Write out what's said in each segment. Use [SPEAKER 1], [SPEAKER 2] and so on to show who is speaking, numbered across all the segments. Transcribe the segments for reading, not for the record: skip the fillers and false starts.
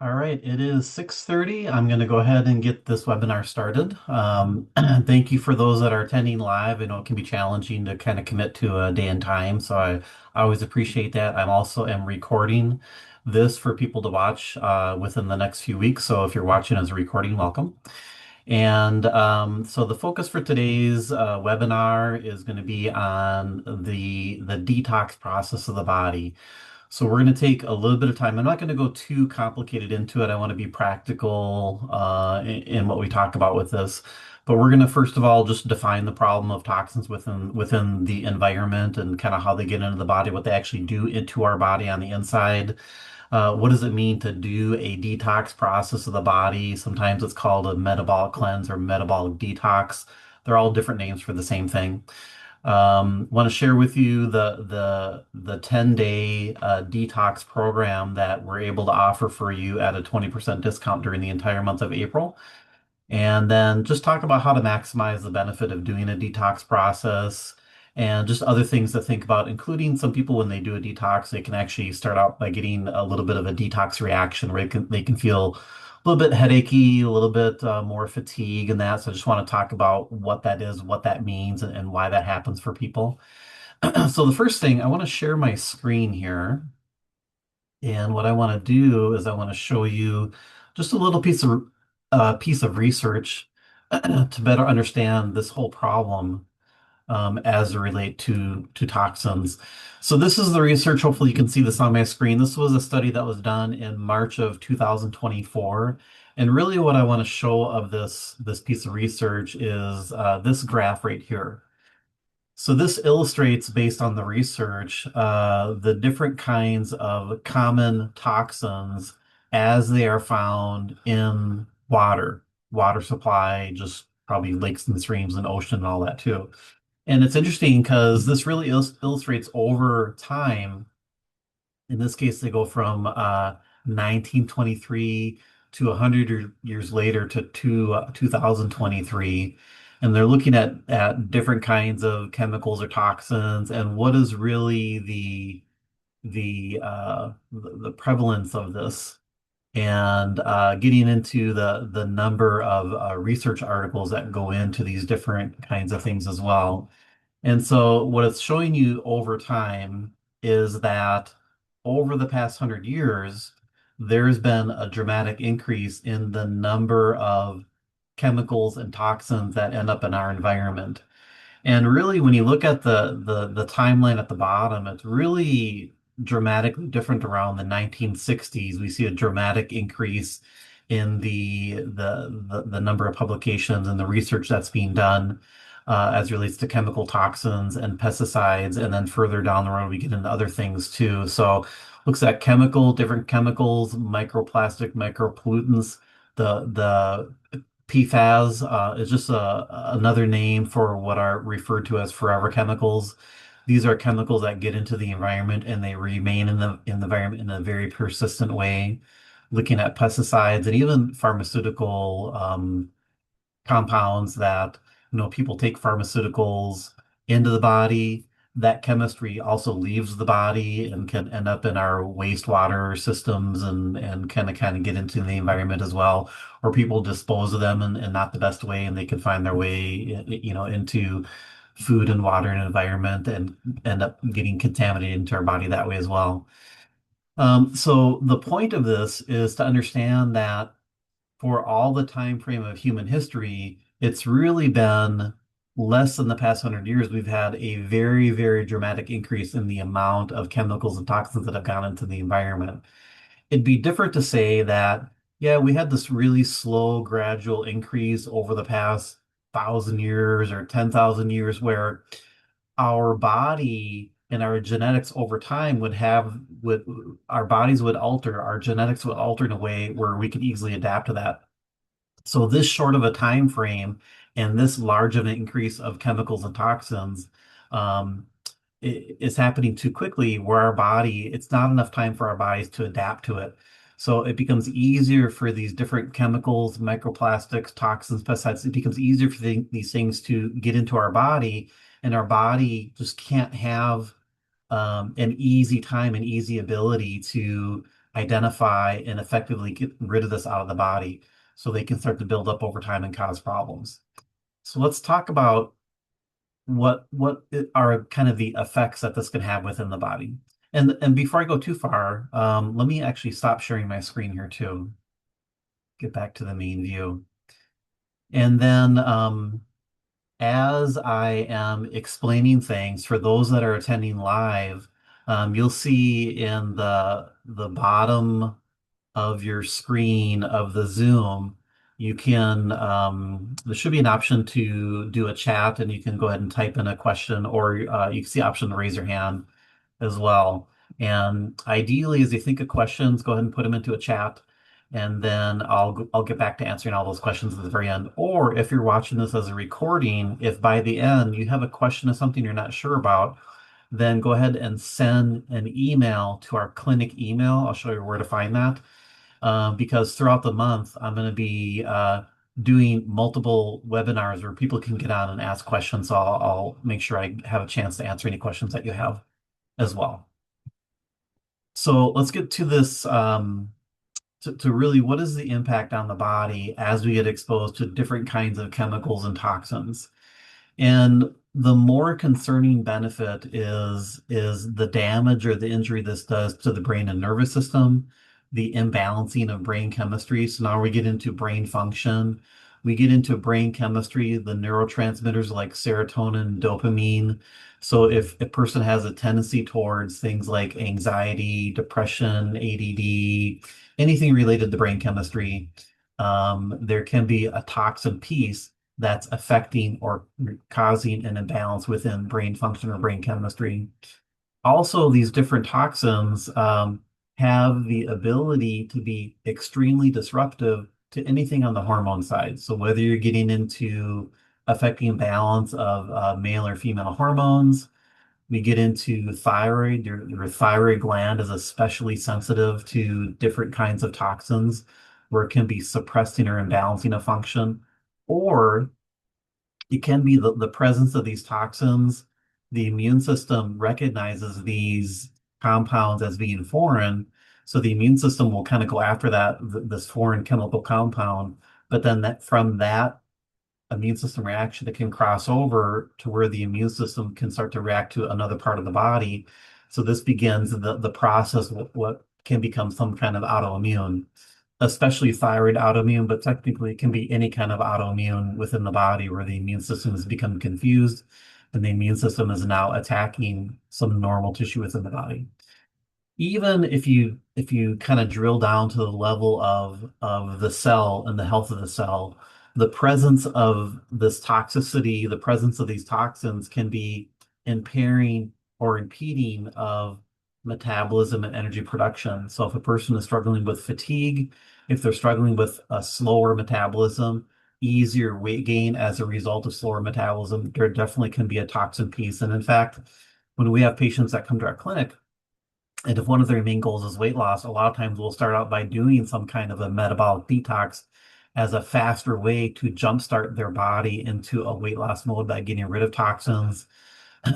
[SPEAKER 1] All right, it is 6:30. I'm going to go ahead and get this webinar started. Thank you for those that are attending live. I know it can be challenging to kind of commit to a day and time, so I always appreciate that. I'm also am recording this for people to watch within the next few weeks. So if you're watching as a recording, welcome. And so the focus for today's webinar is going to be on the detox process of the body. So we're going to take a little bit of time. I'm not going to go too complicated into it. I want to be practical in what we talk about with this. But we're going to first of all just define the problem of toxins within the environment and kind of how they get into the body, what they actually do into our body on the inside. What does it mean to do a detox process of the body? Sometimes it's called a metabolic cleanse or metabolic detox. They're all different names for the same thing. Want to share with you the 10-day detox program that we're able to offer for you at a 20% discount during the entire month of April. And then just talk about how to maximize the benefit of doing a detox process and just other things to think about, including some people when they do a detox, they can actually start out by getting a little bit of a detox reaction where they can feel a little bit headachy, a little bit more fatigue and that. So I just want to talk about what that is, what that means, and why that happens for people. So the first thing, I want to share my screen here. And what I want to do is I want to show you just a little piece of research to better understand this whole problem as it relate to toxins. So this is the research. Hopefully you can see this on my screen. This was a study that was done in March of 2024. And really what I want to show of this piece of research is this graph right here. So this illustrates, based on the research, the different kinds of common toxins as they are found in water supply, just probably lakes and streams and ocean and all that too. And it's interesting because this really illustrates over time. In this case, they go from 1923 to 100 years later to 2023. And they're looking at different kinds of chemicals or toxins and what is really the prevalence of this and getting into the number of research articles that go into these different kinds of things as well. And so what it's showing you over time is that over the past 100 years, there's been a dramatic increase in the number of chemicals and toxins that end up in our environment. And really, when you look at the timeline at the bottom, it's really dramatically different around the 1960s. We see a dramatic increase in the number of publications and the research that's being done as relates to chemical toxins and pesticides. And then further down the road, we get into other things too. So looks at different chemicals, microplastic, micropollutants, the PFAS is just another name for what are referred to as forever chemicals. These are chemicals that get into the environment and they remain in the environment in a very persistent way. Looking at pesticides and even pharmaceutical compounds that, people take pharmaceuticals into the body. That chemistry also leaves the body and can end up in our wastewater systems and kind of get into the environment as well. Or people dispose of them in not the best way, and they can find their way, into food and water and environment and end up getting contaminated into our body that way as well. So the point of this is to understand that for all the time frame of human history, it's really been less than the past 100 years. We've had a very, very dramatic increase in the amount of chemicals and toxins that have gone into the environment. It'd be different to say that, yeah, we had this really slow, gradual increase over the past 1,000 years or 10,000 years where our body and our genetics over time would our bodies would alter, our genetics would alter in a way where we could easily adapt to that. So this short of a time frame and this large of an increase of chemicals and toxins um, is happening too quickly where it's not enough time for our bodies to adapt to it. So it becomes easier for these different chemicals, microplastics, toxins, pesticides, it becomes easier for these things to get into our body, and our body just can't have an easy time and easy ability to identify and effectively get rid of this out of the body so they can start to build up over time and cause problems. So let's talk about are kind of the effects that this can have within the body. And before I go too far, let me actually stop sharing my screen here too. Get back to the main view. And then as I am explaining things for those that are attending live, you'll see in the bottom of your screen of the Zoom, you can there should be an option to do a chat, and you can go ahead and type in a question, or you can see the option to raise your hand as well. And ideally, as you think of questions, go ahead and put them into a chat, and then I'll get back to answering all those questions at the very end. Or if you're watching this as a recording, if by the end you have a question of something you're not sure about, then go ahead and send an email to our clinic email. I'll show you where to find that. Because throughout the month, I'm going to be doing multiple webinars where people can get on and ask questions. So I'll make sure I have a chance to answer any questions that you have as well. So let's get to this, to really what is the impact on the body as we get exposed to different kinds of chemicals and toxins. And the more concerning benefit is the damage or the injury this does to the brain and nervous system, the imbalancing of brain chemistry. So now we get into brain function. We get into brain chemistry, the neurotransmitters like serotonin, dopamine. So if a person has a tendency towards things like anxiety, depression, ADD, anything related to brain chemistry, there can be a toxin piece that's affecting or causing an imbalance within brain function or brain chemistry. Also, these different toxins have the ability to be extremely disruptive to anything on the hormone side. So whether you're getting into affecting balance of male or female hormones, we get into thyroid. Your thyroid gland is especially sensitive to different kinds of toxins where it can be suppressing or imbalancing a function, or it can be the presence of these toxins. The immune system recognizes these compounds as being foreign, so the immune system will kind of go after this foreign chemical compound. But then from that immune system reaction, it can cross over to where the immune system can start to react to another part of the body. So this begins the process of what can become some kind of autoimmune, especially thyroid autoimmune, but technically it can be any kind of autoimmune within the body where the immune system has become confused and the immune system is now attacking some normal tissue within the body. Even if you kind of drill down to the level of the cell and the health of the cell, the presence of this toxicity, the presence of these toxins can be impairing or impeding of metabolism and energy production. So if a person is struggling with fatigue, if they're struggling with a slower metabolism, easier weight gain as a result of slower metabolism, there definitely can be a toxin piece. And in fact, when we have patients that come to our clinic, and if one of their main goals is weight loss, a lot of times we'll start out by doing some kind of a metabolic detox as a faster way to jumpstart their body into a weight loss mode by getting rid of toxins.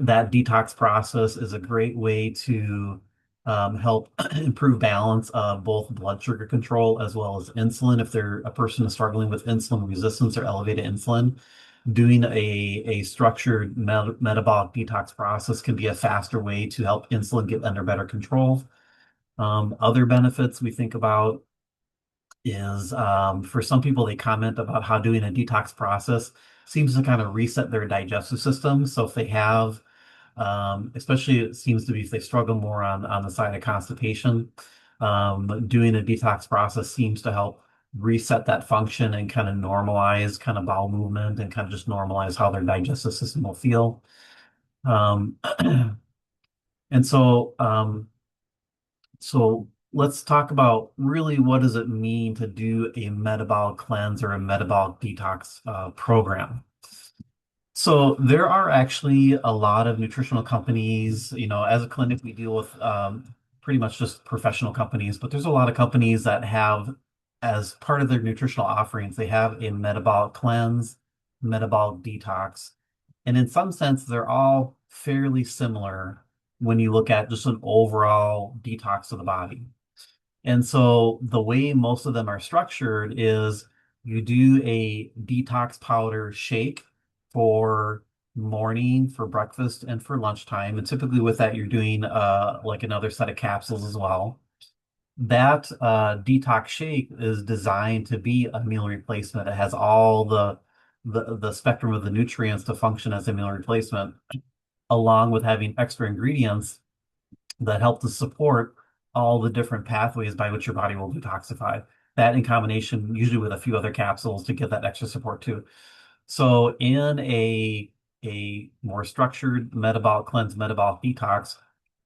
[SPEAKER 1] That detox process is a great way to help improve balance of both blood sugar control as well as insulin. If a person is struggling with insulin resistance or elevated insulin, doing a structured metabolic detox process can be a faster way to help insulin get under better control. Other benefits we think about is for some people, they comment about how doing a detox process seems to kind of reset their digestive system. So if they have, especially it seems to be if they struggle more on the side of constipation, doing a detox process seems to help reset that function and kind of normalize kind of bowel movement and kind of just normalize how their digestive system will feel. Um, and so let's talk about really what does it mean to do a metabolic cleanse or a metabolic detox program. So there are actually a lot of nutritional companies. As a clinic, we deal with pretty much just professional companies, but there's a lot of companies that have, as part of their nutritional offerings, they have a metabolic cleanse, metabolic detox. And in some sense, they're all fairly similar when you look at just an overall detox of the body. And so the way most of them are structured is you do a detox powder shake for morning, for breakfast, and for lunchtime. And typically with that, you're doing like another set of capsules as well. That detox shake is designed to be a meal replacement. It has all the spectrum of the nutrients to function as a meal replacement, along with having extra ingredients that help to support all the different pathways by which your body will detoxify. That in combination, usually with a few other capsules to get that extra support too. So in a more structured metabolic cleanse, metabolic detox,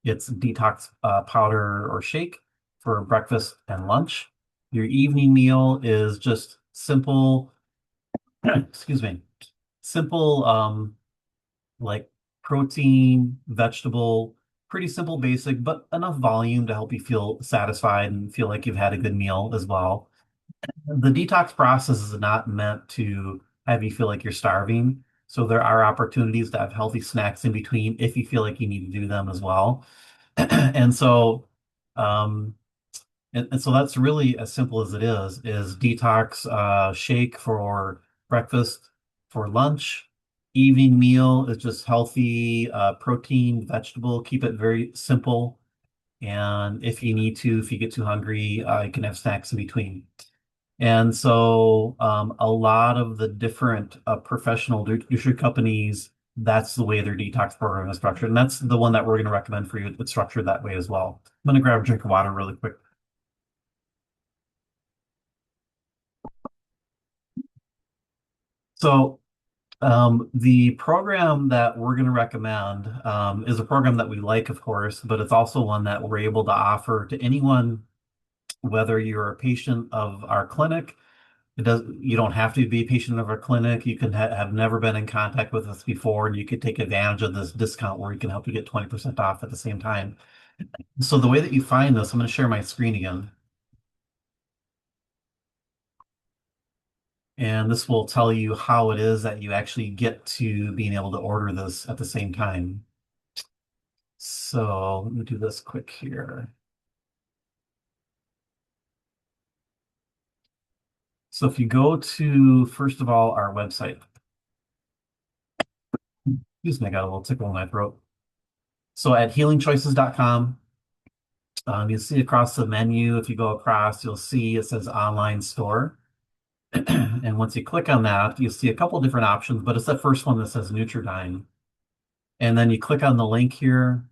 [SPEAKER 1] it's detox powder or shake for breakfast and lunch. Your evening meal is just simple, excuse me, simple like protein, vegetable, pretty simple, basic, but enough volume to help you feel satisfied and feel like you've had a good meal as well. The detox process is not meant to have you feel like you're starving. So there are opportunities to have healthy snacks in between if you feel like you need to do them as well. And so, um, and so that's really as simple as it is detox shake for breakfast, for lunch. Evening meal is just healthy protein, vegetable. Keep it very simple. And if you need to, if you get too hungry, you can have snacks in between. And so a lot of the different professional nutrition companies, that's the way their detox program is structured. And that's the one that we're going to recommend for you. It's structured that way as well. I'm going to grab a drink of water really quick. So the program that we're going to recommend is a program that we like, of course, but it's also one that we're able to offer to anyone, whether you're a patient of our clinic. You don't have to be a patient of our clinic. You can have never been in contact with us before, and you could take advantage of this discount where we can help you get 20% off at the same time. So the way that you find this, I'm going to share my screen again, and this will tell you how it is that you actually get to being able to order this at the same time. So let me do this quick here. So if you go to, first of all, our website, excuse me, I got a little tickle in my throat. So at healingchoices.com, you'll see across the menu, if you go across, you'll see it says online store. And once you click on that, you'll see a couple different options, but it's the first one that says Nutridyne. And then you click on the link here.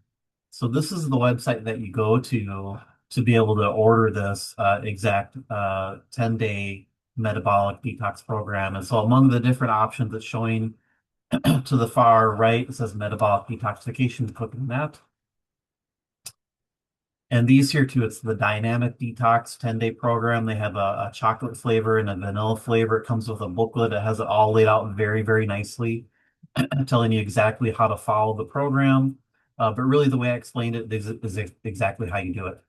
[SPEAKER 1] So this is the website that you go to be able to order this exact 10-day metabolic detox program. And so among the different options it's showing to the far right, it says metabolic detoxification. Click on that. And these here too, it's the Dynamic Detox 10-day program. They have a chocolate flavor and a vanilla flavor. It comes with a booklet. It has it all laid out very, very nicely, telling you exactly how to follow the program. But really the way I explained it is exactly how you do it.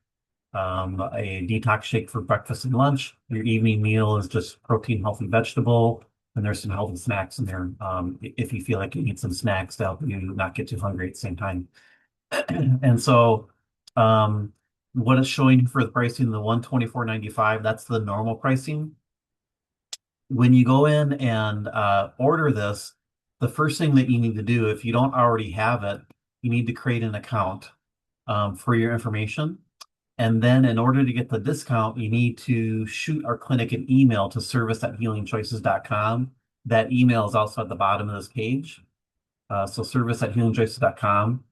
[SPEAKER 1] A detox shake for breakfast and lunch. Your evening meal is just protein, healthy vegetable. And there's some healthy snacks in there if you feel like you need some snacks to help you not get too hungry at the same time. And so what it's showing for the pricing, the 124.95, that's the normal pricing. When you go in and order this, the first thing that you need to do, if you don't already have it, you need to create an account for your information. And then in order to get the discount, you need to shoot our clinic an email to service@healingchoices.com. That email is also at the bottom of this page. So service@healingchoices.com.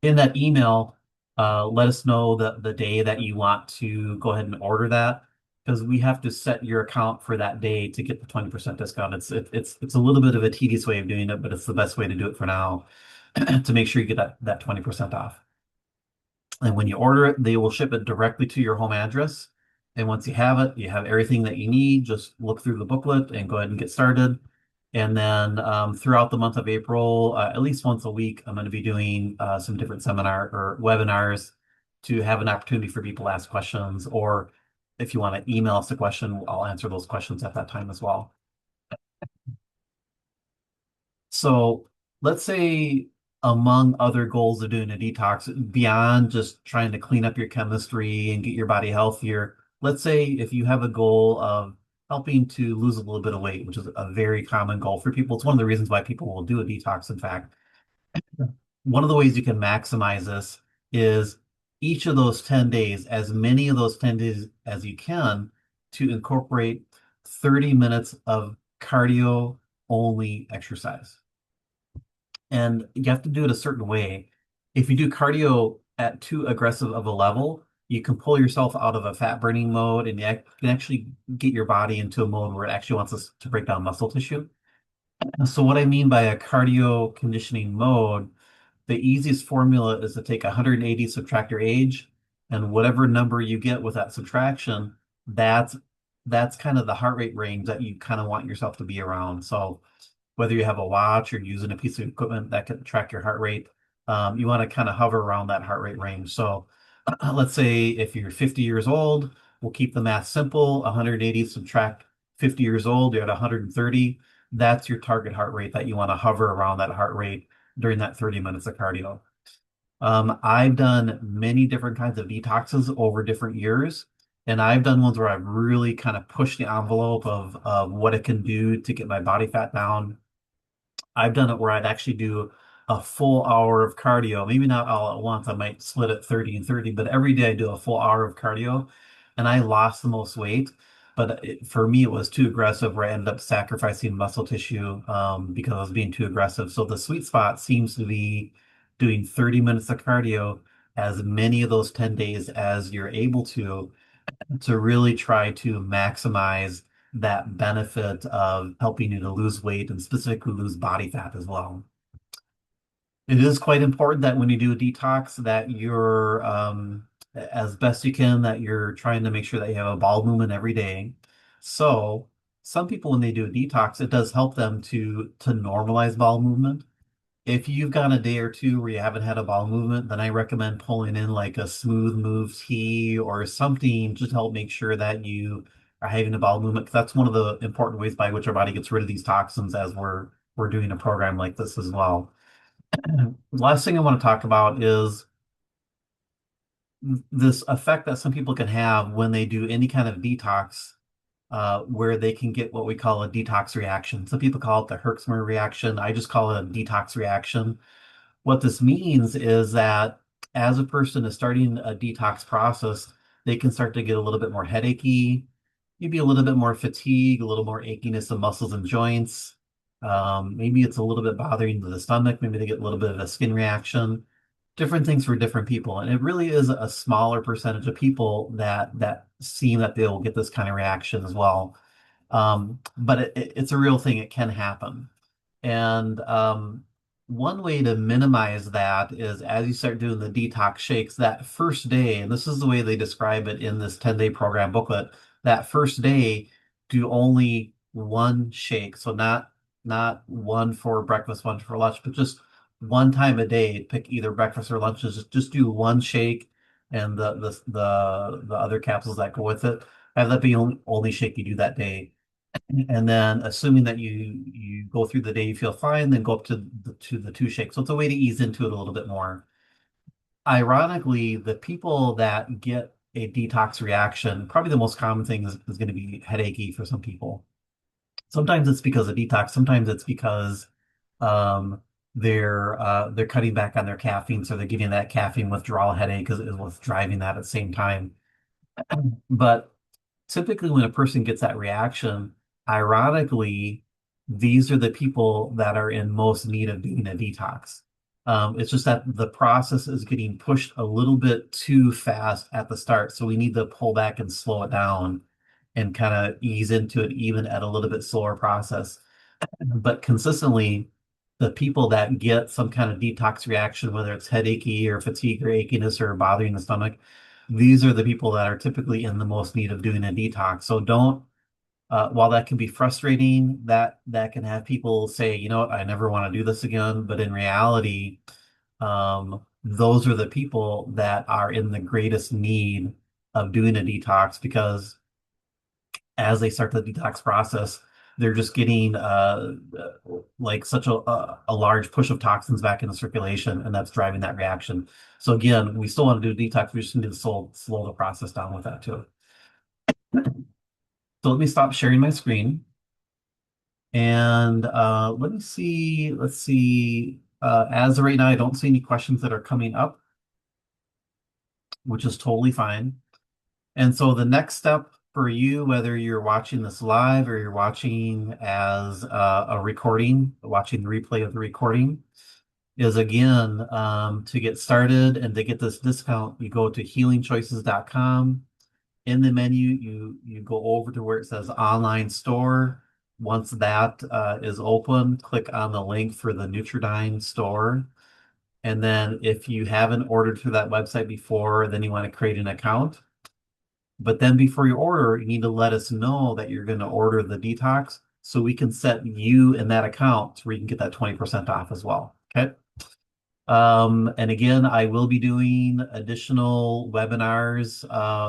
[SPEAKER 1] In that email, let us know the day that you want to go ahead and order that because we have to set your account for that day to get the 20% discount. It's a little bit of a tedious way of doing it, but it's the best way to do it for now to make sure you get that 20% off. And when you order it, they will ship it directly to your home address. And once you have it, you have everything that you need. Just look through the booklet and go ahead and get started. And then throughout the month of April, at least once a week, I'm going to be doing some different seminar or webinars to have an opportunity for people to ask questions. Or if you want to email us a question, I'll answer those questions at that time as well. So let's say among other goals of doing a detox, beyond just trying to clean up your chemistry and get your body healthier, let's say if you have a goal of helping to lose a little bit of weight, which is a very common goal for people. It's one of the reasons why people will do a detox, in fact. One of the ways you can maximize this is each of those 10 days, as many of those 10 days as you can, to incorporate 30 minutes of cardio only exercise. And you have to do it a certain way. If you do cardio at too aggressive of a level, you can pull yourself out of a fat burning mode and can actually get your body into a mode where it actually wants us to break down muscle tissue. So what I mean by a cardio conditioning mode, the easiest formula is to take 180, subtract your age, and whatever number you get with that subtraction, that's that's kind of the heart rate range that you kind of want yourself to be around. So whether you have a watch or using a piece of equipment that can track your heart rate, you want to kind of hover around that heart rate range. So let's say if you're 50 years old, we'll keep the math simple. 180 subtract 50 years old, you're at 130. That's your target heart rate that you want to hover around that heart rate during that 30 minutes of cardio. I've done many different kinds of detoxes over different years, and I've done ones where I've really kind of pushed the envelope of what it can do to get my body fat down. I've done it where I'd actually do a full hour of cardio, maybe not all at once. I might split it 30 and 30, but every day I do a full hour of cardio and I lost the most weight. But for me, it was too aggressive where I ended up sacrificing muscle tissue because I was being too aggressive. So the sweet spot seems to be doing 30 minutes of cardio as many of those 10 days as you're able to really try to maximize that benefit of helping you to lose weight and specifically lose body fat as well. It is quite important that when you do a detox that you're as best you can that you're trying to make sure that you have a bowel movement every day. So some people when they do a detox, it does help them to normalize bowel movement. If you've got a day or two where you haven't had a bowel movement, then I recommend pulling in like a smooth move tea or something just to help make sure that you are having a bowel movement. 'Cause that's one of the important ways by which our body gets rid of these toxins as we're doing a program like this as well. The last thing I want to talk about is this effect that some people can have when they do any kind of detox, where they can get what we call a detox reaction. Some people call it the Herxheimer reaction. I just call it a detox reaction. What this means is that as a person is starting a detox process, they can start to get a little bit more headachy, maybe a little bit more fatigue, a little more achiness of muscles and joints. Maybe it's a little bit bothering to the stomach. Maybe they get a little bit of a skin reaction. Different things for different people, and it really is a smaller percentage of people that seem that they'll get this kind of reaction as well. But it's a real thing. It can happen. And one way to minimize that is as you start doing the detox shakes, that first day, and this is the way they describe it in this 10-day program booklet, that first day, do only one shake. So not one for breakfast, one for lunch, but just one time a day, pick either breakfast or lunch, just do one shake and the other capsules that go with it. Have that be only shake you do that day. And then assuming that you go through the day, you feel fine, then go up to the two shakes. So it's a way to ease into it a little bit more. Ironically, the people that get a detox reaction, probably the most common thing is going to be headachy for some people. Sometimes it's because of detox, sometimes it's because um, they're cutting back on their caffeine, so they're getting that caffeine withdrawal headache is what's driving that at the same time. But typically when a person gets that reaction, ironically, these are the people that are in most need of doing a detox. It's just that the process is getting pushed a little bit too fast at the start. So we need to pull back and slow it down and kind of ease into it even at a little bit slower process. But consistently, the people that get some kind of detox reaction, whether it's headachy or fatigue or achiness or bothering the stomach, these are the people that are typically in the most need of doing a detox. So don't, while that can be frustrating, that can have people say, you know what, I never want to do this again. But in reality, those are the people that are in the greatest need of doing a detox because as they start the detox process, they're just getting like such a large push of toxins back into circulation, and that's driving that reaction. So again, we still want to do detox. We just need to slow the process down with that too. So let me stop sharing my screen. And let me see. Let's see. As of right now, I don't see any questions that are coming up, which is totally fine. And so the next step for you, whether you're watching this live or you're watching as a recording, watching the replay of the recording, is again to get started and to get this discount, you go to healingchoices.com. In the menu, you go over to where it says online store. Once that is open, click on the link for the Nutridyne store. And then if you haven't ordered through that website before, then you want to create an account. But then before you order, you need to let us know that you're going to order the detox so we can set you in that account where you can get that 20% off as well. Okay. And again, I will be doing additional webinars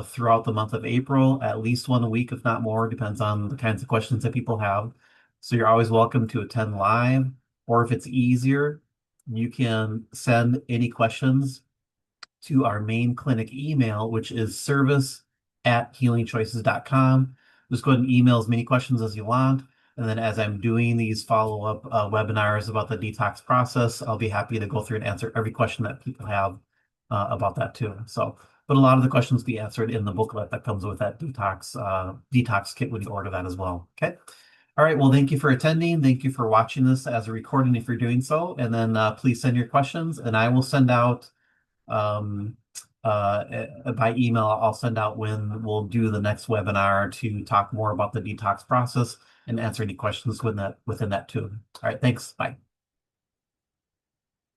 [SPEAKER 1] throughout the month of April, at least one a week, if not more, depends on the kinds of questions that people have. So you're always welcome to attend live, or if it's easier, you can send any questions to our main clinic email, which is service@healingchoices.com. Just go ahead and email as many questions as you want. And then as I'm doing these follow-up webinars about the detox process, I'll be happy to go through and answer every question that people have about that too. So, but a lot of the questions be answered in the booklet that comes with that detox kit when you order that as well. Okay. All right. Well, thank you for attending. Thank you for watching this as a recording if you're doing so. And then please send your questions and I will send out um, by email. I'll send out when we'll do the next webinar to talk more about the detox process and answer any questions within that too. All right, thanks. Bye.